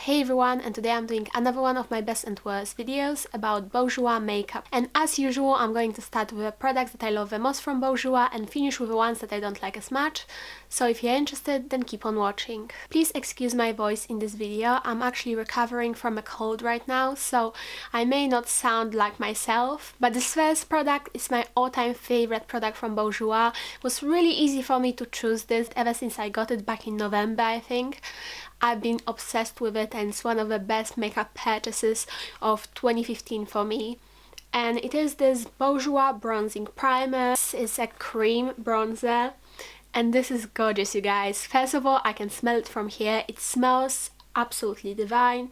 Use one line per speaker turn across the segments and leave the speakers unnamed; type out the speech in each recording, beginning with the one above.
Hey everyone, and today I'm doing another one of my best and worst videos about Bourjois makeup. And as usual, I'm going to start with the products that I love the most from Bourjois and finish with the ones that I don't like as much. So if you're interested, then keep on watching. Please excuse my voice in this video. I'm actually recovering from a cold right now, so I may not sound like myself. But this first product is my all-time favorite product from Bourjois. It was really easy for me to choose this ever since I got it back in November, I think. I've been obsessed with it and it's one of the best makeup purchases of 2015 for me. And it is this Bourjois bronzing primer. It's a cream bronzer and this is gorgeous, you guys. First of all, I can smell it from here. It smells absolutely divine.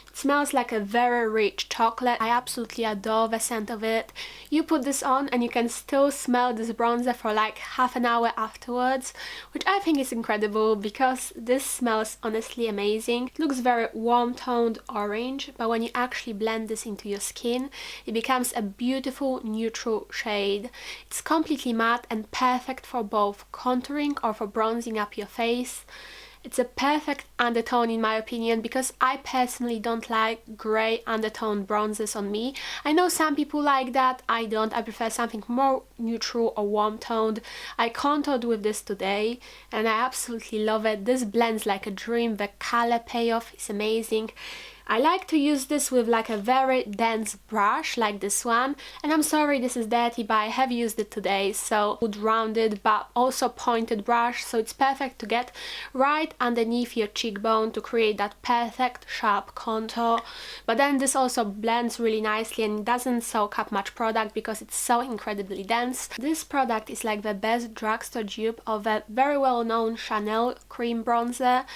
It smells like a very rich chocolate. I absolutely adore the scent of it. You put this on and you can still smell this bronzer for like half an hour afterwards, which I think is incredible because this smells honestly amazing. It looks very warm toned orange, but when you actually blend this into your skin, it becomes a beautiful neutral shade. It's completely matte and perfect for both contouring or for bronzing up your face. It's a perfect undertone in my opinion because I personally don't like grey undertone bronzers on me. I know some people like that, I don't. I prefer something more neutral or warm toned. I contoured with this today and I absolutely love it. This blends like a dream. The colour payoff is amazing. I like to use this with like a very dense brush like this one, and I'm sorry this is dirty but I have used it today, so good rounded but also pointed brush, so it's perfect to get right underneath your cheekbone to create that perfect sharp contour. But then this also blends really nicely and doesn't soak up much product because it's so incredibly dense. This product is like the best drugstore dupe of a very well known Chanel cream bronzer.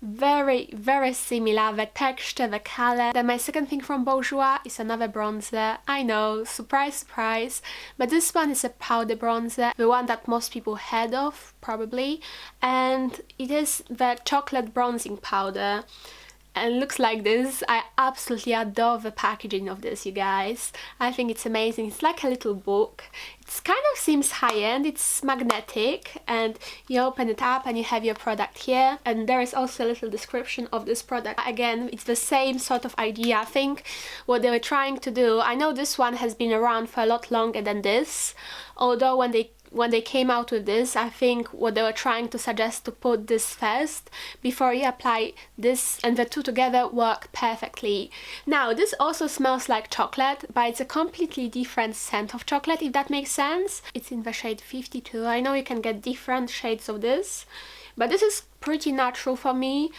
Very similar, the texture, the color. Then my second thing from Bourjois is another bronzer. I know, surprise, but this one is a powder bronzer, the one that most people heard of probably, and it is the chocolate bronzing powder. And looks like this. I absolutely adore the packaging of this, you guys. I think it's amazing. It's like a little book. It kind of seems high-end. It's magnetic and you open it up and you have your product here, and there is also a little description of this product. Again, it's the same sort of idea. I think what they were trying to do, I know this one has been around for a lot longer than this, although when they came out with this, I think what they were trying to suggest to put this first before you apply this, and the two together work perfectly. Now this also smells like chocolate, but it's a completely different scent of chocolate, if that makes sense. It's in the shade 52. I know you can get different shades of this, but this is pretty natural for me.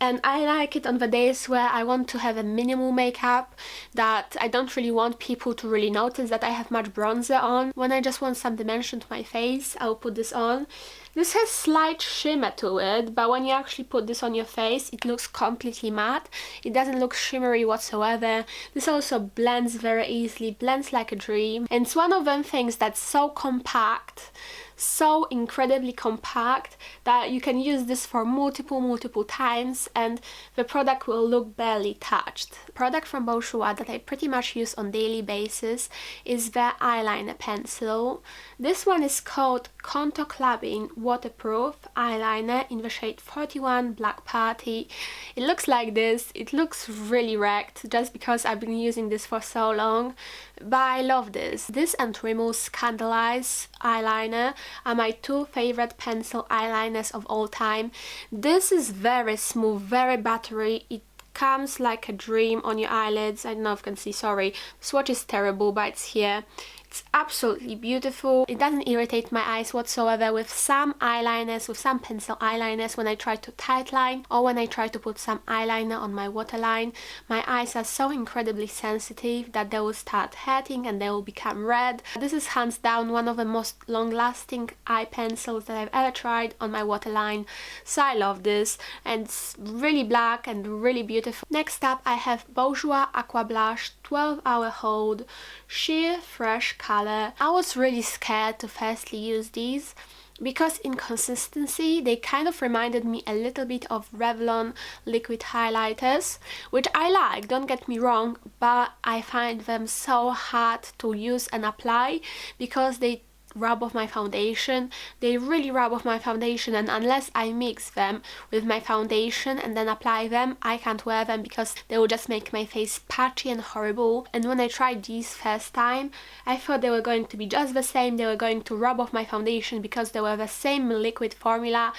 And I like it on the days where I want to have a minimal makeup, that I don't really want people to really notice that I have much bronzer on. When I just want some dimension to my face, I'll put this on. This has slight shimmer to it, but when you actually put this on your face, it looks completely matte. It doesn't look shimmery whatsoever. This also blends very easily, blends like a dream. And it's one of them things that's so compact, so incredibly compact, that you can use this for multiple times and the product will look barely touched. The product from Bourjois that I pretty much use on daily basis is the eyeliner pencil. This one is called Contour Clubbing Waterproof Eyeliner in the shade 41 Black Party. It looks like this. It looks really wrecked just because I've been using this for so long, but I love this. This and Rimmel's Scandalize eyeliner are my two favorite pencil eyeliners of all time. This is very smooth, very buttery. It comes like a dream on your eyelids. I don't know if you can see, sorry. The swatch is terrible, but it's here. It's absolutely beautiful. It doesn't irritate my eyes whatsoever with some eyeliners, with some pencil eyeliners. When I try to tightline or when I try to put some eyeliner on my waterline, my eyes are so incredibly sensitive that they will start hurting and they will become red. This is hands down one of the most long-lasting eye pencils that I've ever tried on my waterline, so I love this, and it's really black and really beautiful. Next up I have Bourjois Aqua Blush 12-hour hold, sheer fresh color. I was really scared to firstly use these because in consistency they kind of reminded me a little bit of Revlon liquid highlighters, which I like, don't get me wrong, but I find them so hard to use and apply because they rub off my foundation. They really rub off my foundation, and unless I mix them with my foundation and then apply them, I can't wear them because they will just make my face patchy and horrible. And when I tried these first time, I thought they were going to be just the same. They were going to rub off my foundation because they were the same liquid formula,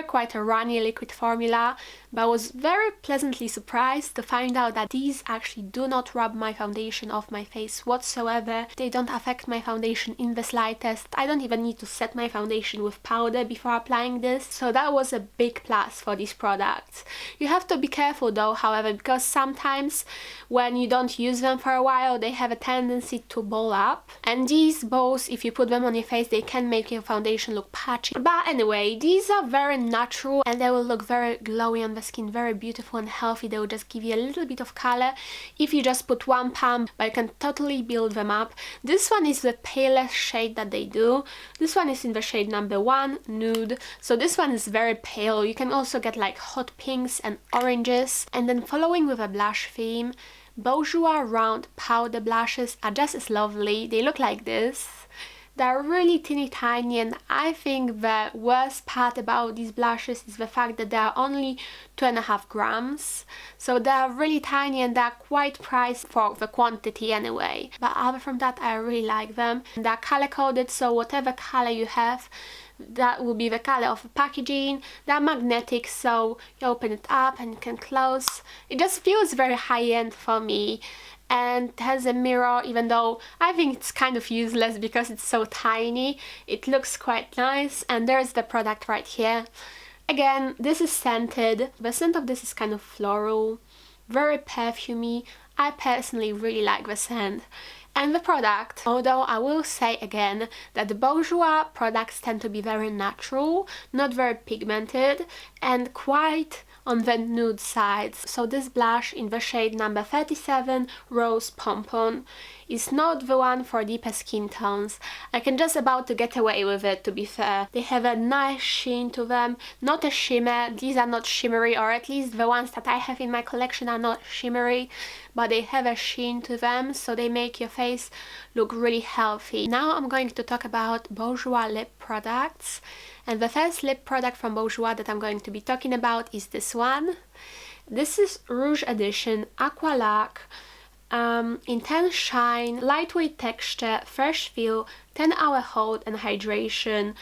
quite a runny liquid formula, but I was very pleasantly surprised to find out that these actually do not rub my foundation off my face whatsoever. They don't affect my foundation in the slightest. I don't even need to set my foundation with powder before applying this, so that was a big plus for these products. You have to be careful though, however, because sometimes when you don't use them for a while, they have a tendency to ball up, and these balls, if you put them on your face, they can make your foundation look patchy. But anyway, these are very natural and they will look very glowy on the skin, very beautiful and healthy. They will just give you a little bit of color if you just put one pump, but you can totally build them up. This one is the palest shade that they do. This one is in the shade number 1, Nude, so this one is very pale. You can also get like hot pinks and oranges. And then following with a blush theme, Bourjois round powder blushes are just as lovely. They look like this. They're really teeny tiny, and I think the worst part about these blushes is the fact that they are only 2.5 grams. So they're really tiny and they're quite priced for the quantity anyway. But other from that, I really like them. They're color coded, so whatever color you have, that will be the color of the packaging. They're magnetic, so you open it up and you can close. It just feels very high-end for me. And it has a mirror, even though I think it's kind of useless because it's so tiny. It looks quite nice, and there's the product right here. Again, this is scented. The scent of this is kind of floral, very perfumey. I personally really like the scent. And the product, although I will say again that the Bourjois products tend to be very natural, not very pigmented, and quite on the nude side. So this blush in the shade number 37, Rose Pompon, is not the one for deeper skin tones. I can just about to get away with it, to be fair. They have a nice sheen to them, not a shimmer. These are not shimmery, or at least the ones that I have in my collection are not shimmery, but they have a sheen to them, so they make your face look really healthy. Now I'm going to talk about Bourjois lip products. And the first lip product from Bourjois that I'm going to be talking about is this one. This is Rouge Edition Aqua Laque. Intense shine, lightweight texture, fresh feel, 10-hour hold and hydration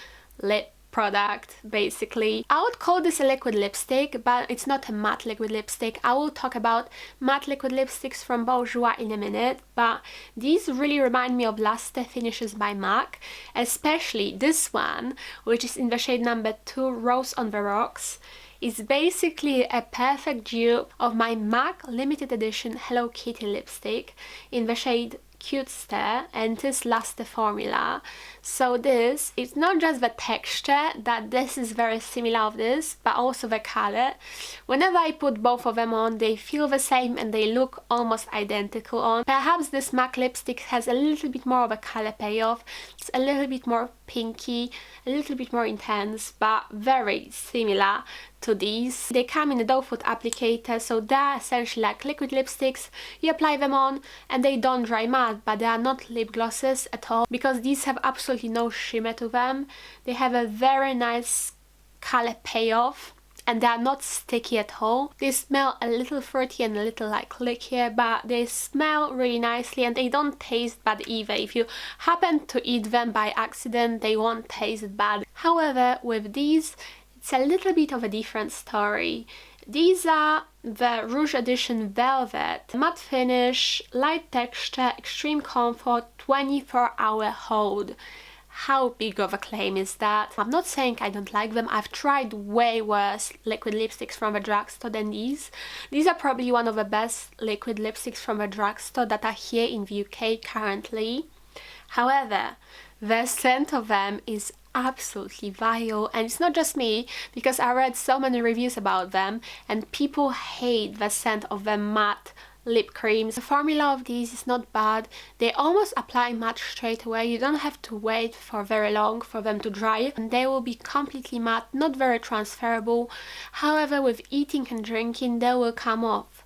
lip product, basically. I would call this a liquid lipstick, but it's not a matte liquid lipstick. I will talk about matte liquid lipsticks from Bourjois in a minute, but these really remind me of Luster finishes by MAC, especially this one, which is in the shade number 2, Rose on the Rocks. Is basically a perfect dupe of my MAC limited edition Hello Kitty lipstick in the shade Cute Stir, and this Luster formula. So this, it's not just the texture, that this is very similar of this, but also the color. Whenever I put both of them on, they feel the same and they look almost identical on. Perhaps this MAC lipstick has a little bit more of a color payoff. It's a little bit more pinky, a little bit more intense, but very similar to these. They come in a doe foot applicator, so they're essentially like liquid lipsticks. You apply them on and they don't dry matte, but they are not lip glosses at all because these have absolutely no shimmer to them. They have a very nice color payoff and they are not sticky at all. They smell a little fruity and a little like liquor, but they smell really nicely and they don't taste bad either. If you happen to eat them by accident, they won't taste bad. However, with these, it's a little bit of a different story. These are the Rouge Edition Velvet, matte finish, light texture, extreme comfort, 24-hour hold. How big of a claim is that? I'm not saying I don't like them. I've tried way worse liquid lipsticks from a drugstore than these. These are probably one of the best liquid lipsticks from a drugstore that are here in the UK currently. However, the scent of them is absolutely vile, and it's not just me, because I read so many reviews about them and people hate the scent of the matte lip creams. The formula of these is not bad. They almost apply matte straight away. You don't have to wait for very long for them to dry, and they will be completely matte, not very transferable. However, with eating and drinking they will come off.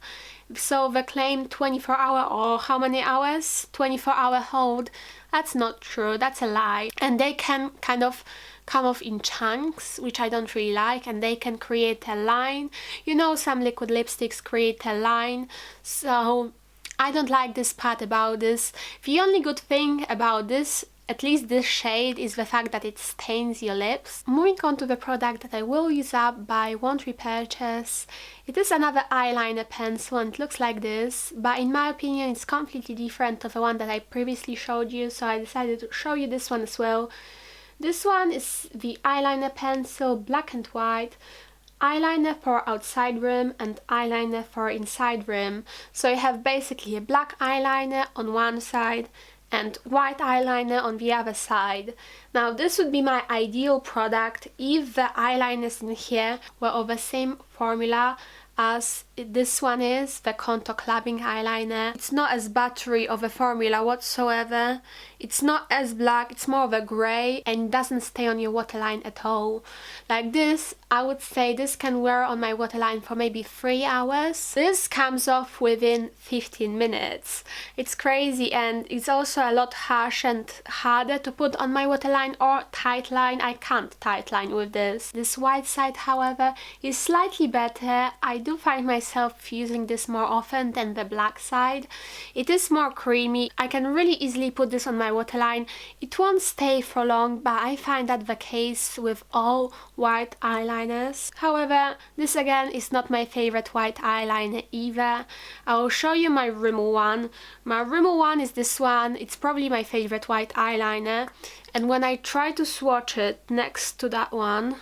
So the claim 24-hour or how many hours? 24-hour hold. That's not true, that's a lie. And they can kind of come off in chunks, which I don't really like, and they can create a line. You know, some liquid lipsticks create a line, so I don't like this part about this. The only good thing about this, at least this shade, is the fact that it stains your lips. Moving on to the product that I will use up but won't repurchase. It is another eyeliner pencil and it looks like this, but in my opinion it's completely different to the one that I previously showed you, so I decided to show you this one as well. This one is the eyeliner pencil, black and white. Eyeliner for outside room and eyeliner for inside room. So you have basically a black eyeliner on one side and white eyeliner on the other side. Now this would be my ideal product if the eyeliners in here were of the same formula as this one is, the contour clubbing eyeliner. It's not as buttery of a formula whatsoever. It's not as black, it's more of a grey, and it doesn't stay on your waterline at all. Like this, I would say this can wear on my waterline for maybe 3 hours. This comes off within 15 minutes. It's crazy, and it's also a lot harsh and harder to put on my waterline or tight line. I can't tight line with this. This white side, however, is slightly better. I do find myself using this more often than the black side. It is more creamy. I can really easily put this on my waterline. It won't stay for long, but I find that the case with all white eyeliners. However, this again is not my favorite white eyeliner either. I will show you my Rimmel one. My Rimmel one is this one. It's probably my favorite white eyeliner, and when I try to swatch it next to that one,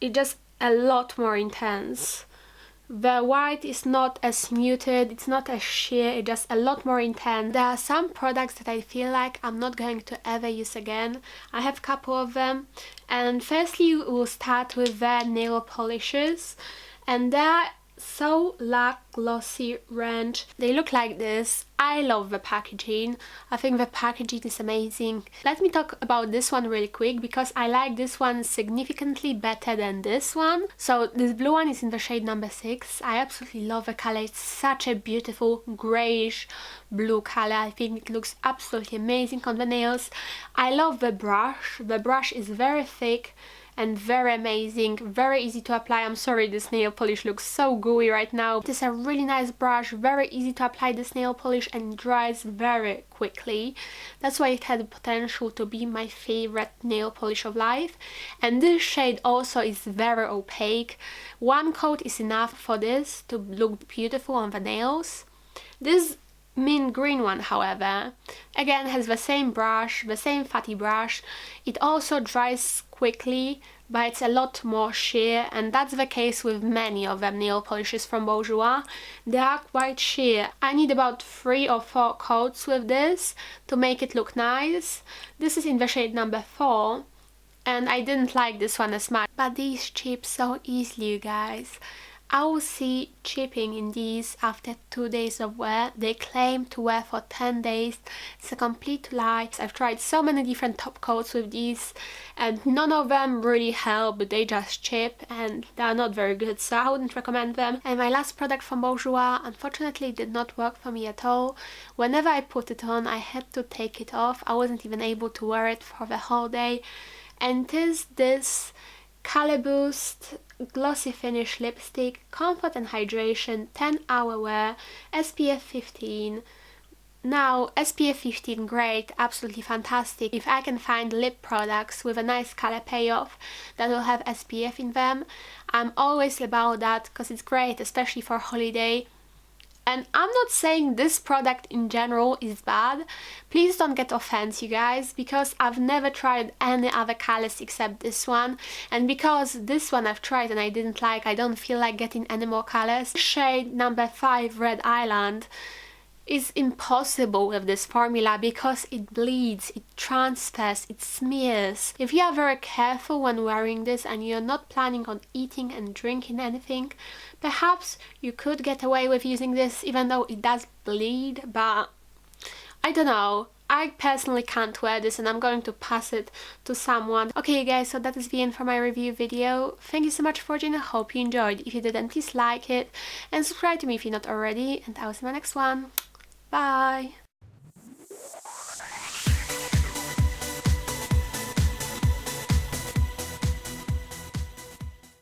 it's just a lot more intense. The white is not as muted, it's not as sheer, it's just a lot more intense. There are some products that I feel like I'm not going to ever use again. I have a couple of them, and firstly we'll start with the nail polishes, and they're so Laque glossy range. They look like this. I love the packaging. I think the packaging is amazing. Let me talk about this one really quick because I like this one significantly better than this one. So this blue one is in the shade number 6. I absolutely love the color. It's such a beautiful grayish blue color. I think it looks absolutely amazing on the nails. I love the brush. The brush is very thick and very amazing, very easy to apply. I'm sorry this nail polish looks so gooey right now. It is a really nice brush, very easy to apply this nail polish, and dries very quickly. That's why it had the potential to be my favorite nail polish of life. And this shade also is very opaque. One coat is enough for this to look beautiful on the nails. This mint green one, however, again has the same brush, the same fatty brush. It also dries quickly, but it's a lot more sheer, and that's the case with many of them nail polishes from Bourjois. They are quite sheer. I need about 3 or 4 coats with this to make it look nice. This is in the shade number 4, and I didn't like this one as much, but these chip so easily, you guys. I will see chipping in these after 2 days of wear. They claim to wear for 10 days. It's a complete lie. I've tried so many different top coats with these and none of them really help. They just chip and they are not very good, so I wouldn't recommend them. And my last product from Bourjois unfortunately did not work for me at all. Whenever I put it on, I had to take it off. I wasn't even able to wear it for the whole day. And it is this ColorBoost Glossy Finish Lipstick, Comfort and Hydration, 10-hour wear, SPF 15. Now, SPF 15, great, absolutely fantastic. If I can find lip products with a nice color payoff that will have SPF in them, I'm always about that because it's great, especially for holiday. And I'm not saying this product in general is bad. Please don't get offense, you guys, because I've never tried any other colors except this one. And because this one I've tried and I didn't like, I don't feel like getting any more colors. Shade number 5, Red Island, is impossible with this formula because it bleeds, it transfers, it smears. If you are very careful when wearing this and you're not planning on eating and drinking anything, perhaps you could get away with using this even though it does bleed, but I don't know. I personally can't wear this and I'm going to pass it to someone. Okay guys, so that is the end for my review video. Thank you so much for watching. I hope you enjoyed. If you did, then please like it and subscribe to me if you're not already, and I will see you in my next one. Bye!